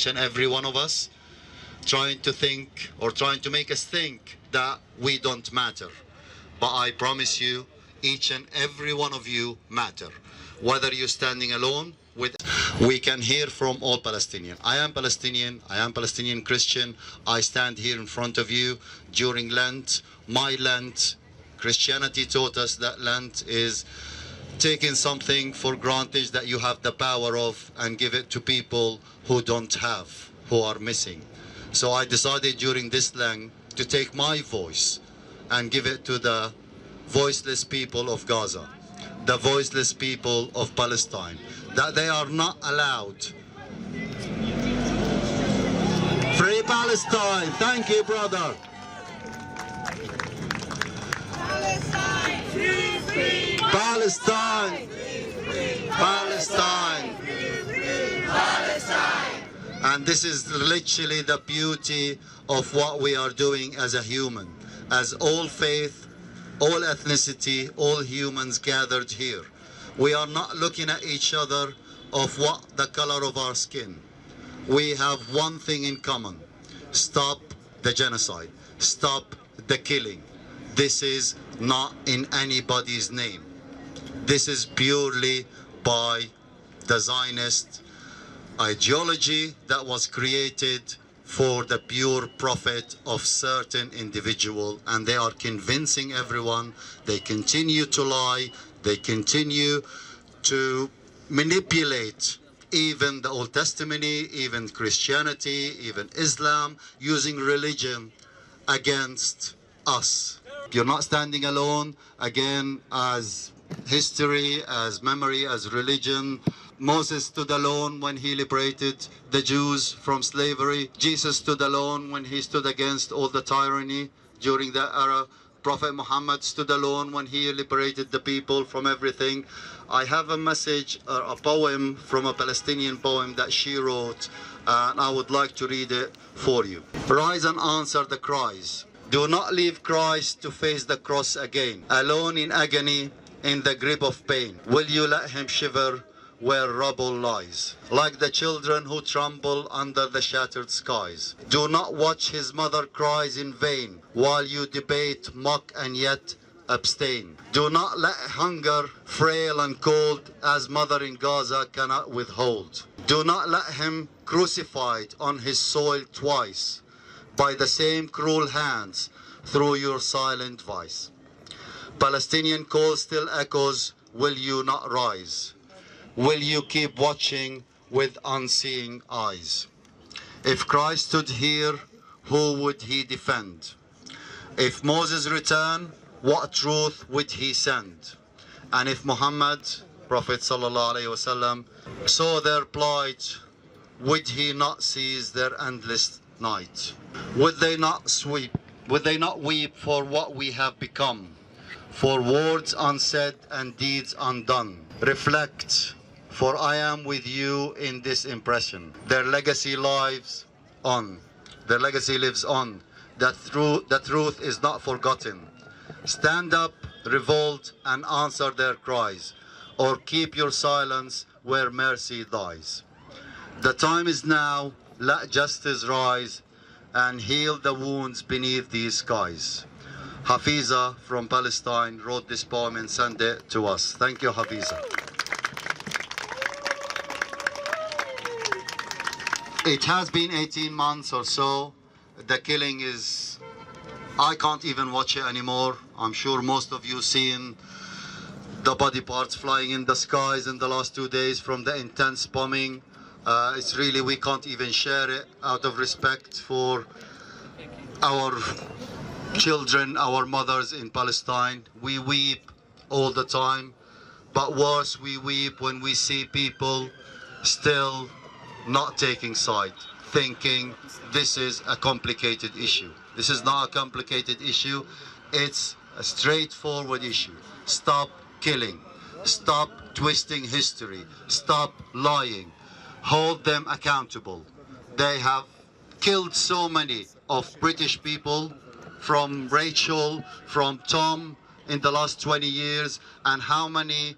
each and every one of us, trying to think or trying to make us think that we don't matter. But I promise you, each and every one of you matter. Whether you're standing alone with, we can hear from all Palestinians. I am Palestinian Christian. I stand here in front of you during Lent. My Lent, Christianity taught us that Lent is taking something for granted that you have the power of and give it to people who don't have, who are missing. So I decided during this Lent to take my voice and give it to the voiceless people of Gaza, the voiceless people of Palestine, that they are not allowed. Free Palestine! Thank you, brother. Palestine! Free, free! Palestine! Palestine! Palestine! And this is literally the beauty of what we are doing as a human, as all faith, all ethnicity, all humans gathered here. We are not looking at each other of what the color of our skin. We have one thing in common: stop the genocide, stop the killing. This is not in anybody's name. This is purely by the Zionist ideology that was created for the pure profit of certain individual, and they are convincing everyone. They continue to lie, they continue to manipulate even the Old Testament, even Christianity, even Islam, using religion against us. You're not standing alone. Again, as history, as memory, as religion, Moses stood alone when he liberated the Jews from slavery. Jesus stood alone when he stood against all the tyranny during that era. Prophet Muhammad stood alone when he liberated the people from everything. I have a message, a poem from a Palestinian poem that she wrote, and I would like to read it for you. Rise and answer the cries. Do not leave Christ to face the cross again. Alone in agony, in the grip of pain, will you let him shiver where rubble lies, like the children who tremble under the shattered skies? Do not watch his mother cries in vain, while you debate, mock, and yet abstain. Do not let hunger, frail and cold, as mother in Gaza cannot withhold. Do not let him crucified on his soil twice, by the same cruel hands, through your silent vice. Palestinian call still echoes, will you not rise? Will you keep watching with unseeing eyes? If Christ stood here, who would he defend? If Moses returned, what truth would he send? And if Muhammad, Prophet sallallahu alaihi wasallam, saw their plight, would he not seize their endless night? Would they not sweep? Would they not weep for what we have become? For words unsaid and deeds undone. Reflect, for I am with you in this impression. Their legacy lives on. Their legacy lives on. The truth is not forgotten. Stand up, revolt, and answer their cries, or keep your silence where mercy dies. The time is now, let justice rise and heal the wounds beneath these skies. Hafiza from Palestine wrote this poem and sent it to us. Thank you, Hafiza. It has been 18 months or so. The killing is, I can't even watch it anymore. I'm sure most of you seen the body parts flying in the skies in the last 2 days from the intense bombing. It's really, we can't even share it out of respect for our children, our mothers in Palestine. We weep all the time, but worse, we weep when we see people still not taking side, thinking this is a complicated issue. This is not a complicated issue, it's a straightforward issue. Stop killing, stop twisting history, stop lying, hold them accountable. They have killed so many of British people, from Rachel, from Tom in the last 20 years, and how many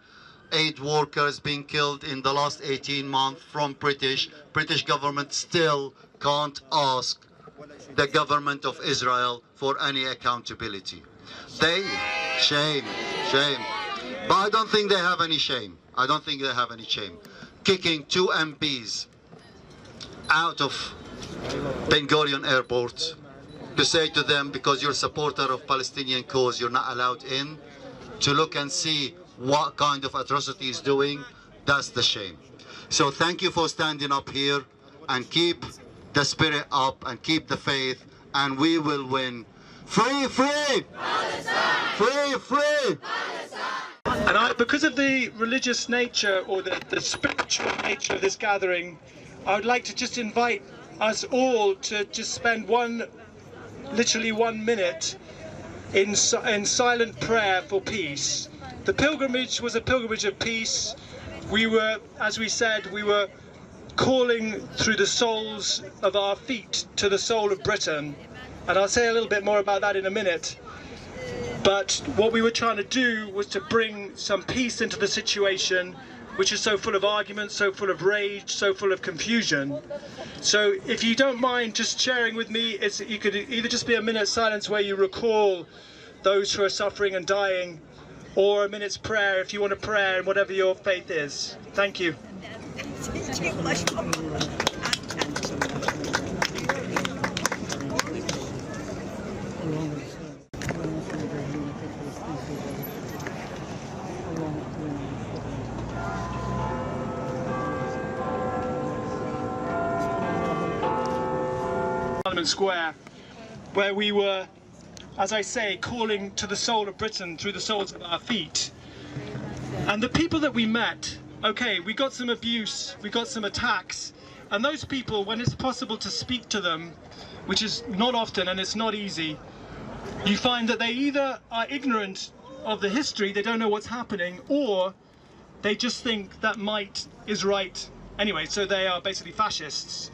aid workers being killed in the last 18 months from British government still can't ask the government of Israel for any accountability. Shame. But I don't think they have any shame. Kicking 2 MPs out of Ben Gurion Airport to say to them, because you're a supporter of Palestinian cause, you're not allowed in to look and see what kind of atrocity is doing. That's the shame. So thank you for standing up here, and keep the spirit up and keep the faith, and we will win. Free Palestine! Free Palestine! And because of the religious nature or the spiritual nature of this gathering, I would like to just invite us all to just spend literally one minute in silent prayer for peace. The pilgrimage was a pilgrimage of peace. We were, as we said, we were calling through the soles of our feet to the soul of Britain. And I'll say a little bit more about that in a minute. But what we were trying to do was to bring some peace into the situation, which is so full of arguments, so full of rage, so full of confusion. So if you don't mind just sharing with me, you could either just be a minute's silence where you recall those who are suffering and dying, or a minute's prayer if you want to pray, and whatever your faith is. Thank you. Parliament Square, where we were, as I say, calling to the soul of Britain through the soles of our feet. And the people that we met, okay, we got some abuse, we got some attacks, and those people, when it's possible to speak to them, which is not often and it's not easy, you find that they either are ignorant of the history, they don't know what's happening, or they just think that might is right anyway, so they are basically fascists.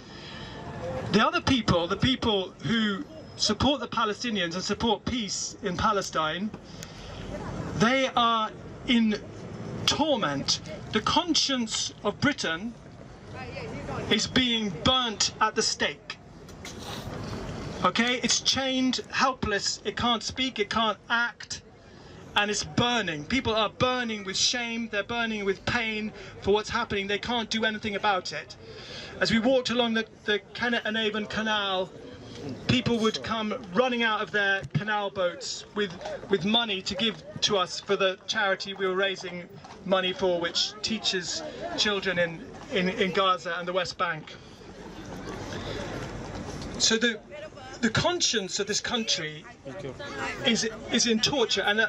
The other people, the people who support the Palestinians and support peace in Palestine, they are in torment. The conscience of Britain is being burnt at the stake. Okay, it's chained, helpless, it can't speak, it can't act, and it's burning. People are burning with shame, they're burning with pain for what's happening, they can't do anything about it. As we walked along the Kennet and Avon Canal, people would come running out of their canal boats with money to give to us for the charity we were raising money for, which teaches children in Gaza and the West Bank. So the conscience of this country is in torture, and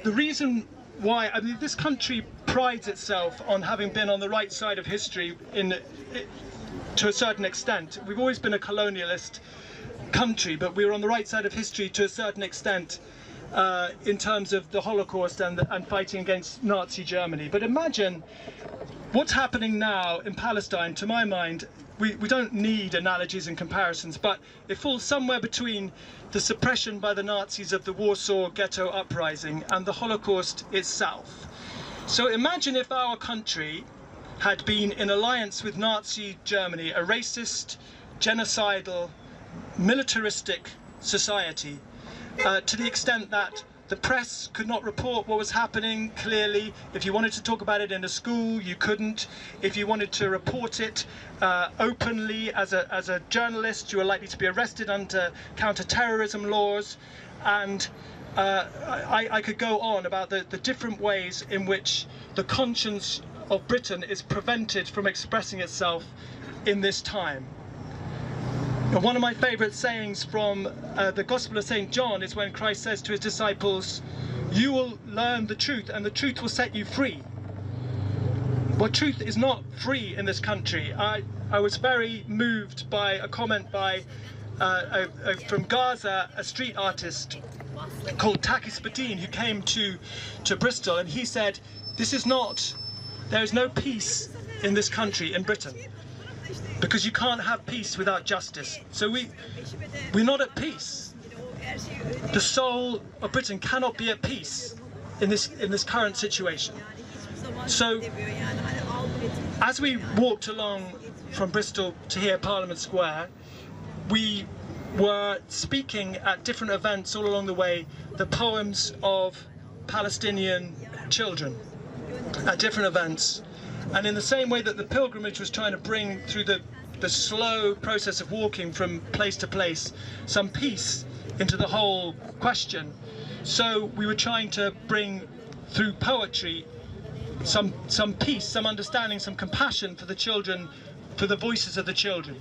the reason why, I mean, this country prides itself on having been on the right side of history to a certain extent. We've always been a colonialist country, but we were on the right side of history to a certain extent in terms of the Holocaust and fighting against Nazi Germany. But imagine what's happening now in Palestine. To my mind, we don't need analogies and comparisons, but it falls somewhere between the suppression by the Nazis of the Warsaw Ghetto Uprising and the Holocaust itself. So imagine if our country had been in alliance with Nazi Germany, a racist, genocidal, militaristic society, to the extent that the press could not report what was happening clearly. If you wanted to talk about it in a school, you couldn't. If you wanted to report it openly as a journalist, you were likely to be arrested under counter-terrorism laws. And I could go on about the different ways in which the conscience of Britain is prevented from expressing itself in this time. One of my favourite sayings from the Gospel of St. John is when Christ says to his disciples, "You will learn the truth and the truth will set you free." Well, truth is not free in this country. I was very moved by a comment by from Gaza, a street artist called Takis Badin, who came to Bristol, and he said, there is no peace in this country, in Britain, because you can't have peace without justice. So we're not at peace. The soul of Britain cannot be at peace in this current situation. So, as we walked along from Bristol to here, Parliament Square, we were speaking at different events all along the way the poems of Palestinian children at different events. And in the same way that the pilgrimage was trying to bring through the slow process of walking from place to place some peace into the whole question, so we were trying to bring through poetry some peace, some understanding, some compassion for the children, for the voices of the children.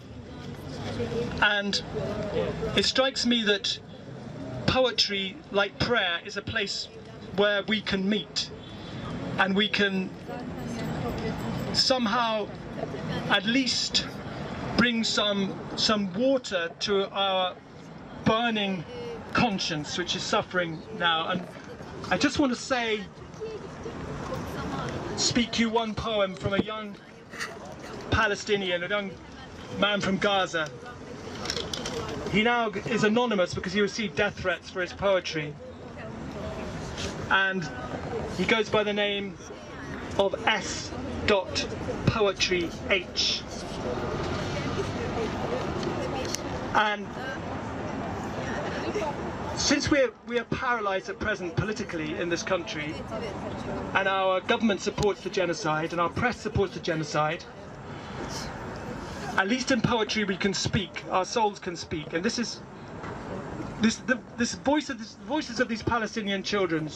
And it strikes me that poetry, like prayer, is a place where we can meet and we can somehow at least bring some water to our burning conscience, which is suffering now. And I just want to speak you one poem from a young Palestinian, a young man from Gaza. He now is anonymous because he received death threats for his poetry. And he goes by the name of S.PoetryH. And since we are paralysed at present politically in this country, and our government supports the genocide and our press supports the genocide, at least in poetry we can speak, our souls can speak. And the voices of these Palestinian children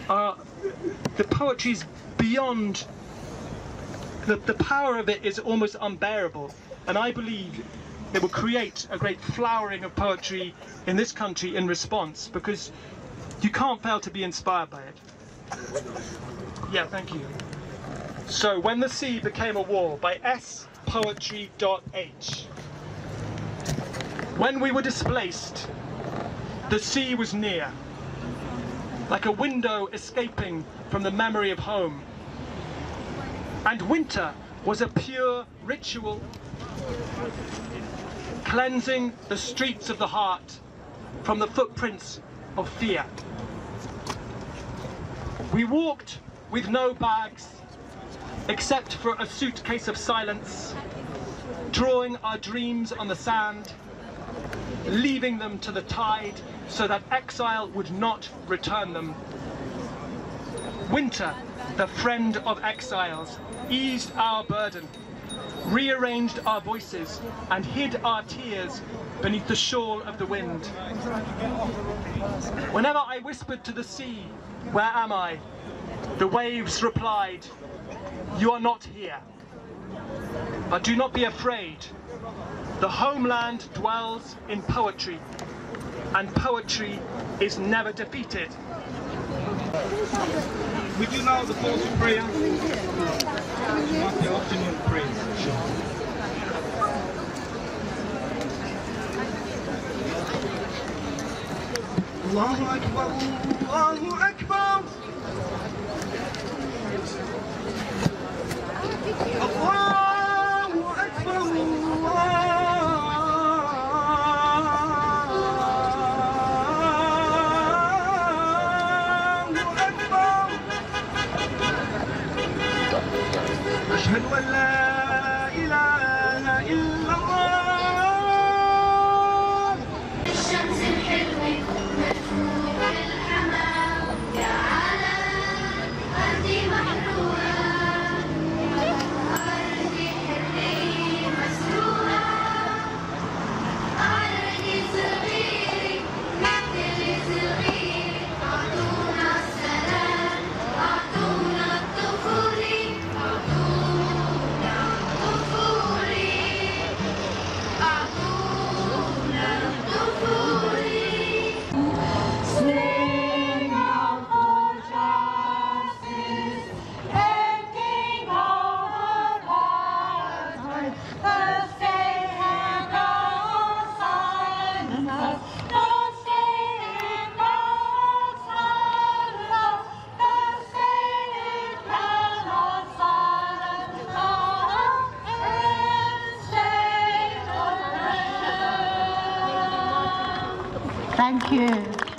are, the poetry's beyond, the power of it is almost unbearable. And I believe it will create a great flowering of poetry in this country in response, because you can't fail to be inspired by it. Yeah, thank you. So, When the Sea Became a War by S.Poetry.H. When we were displaced, the sea was near, like a window escaping from the memory of home. And winter was a pure ritual, cleansing the streets of the heart from the footprints of fear. We walked with no bags, except for a suitcase of silence, drawing our dreams on the sand, leaving them to the tide so that exile would not return them. Winter, the friend of exiles, eased our burden, rearranged our voices, and hid our tears beneath the shawl of the wind. Whenever I whispered to the sea, "Where am I?" the waves replied, "You are not here." But do not be afraid. The homeland dwells in poetry, and poetry is never defeated. We do now the call to prayer. The afternoon prayer. Allahu Akbar, Allahu Akbar. Allahu Akbar, أشهد أن لا إله إلا الله. الشمس الحلوة مدفوع الحمام يا على أرضي محروقة، أرضي حرية مسروقة، أرضي صغيرة مثل صغير، أعطونا السلام أعطونا الطفولة. Thank you.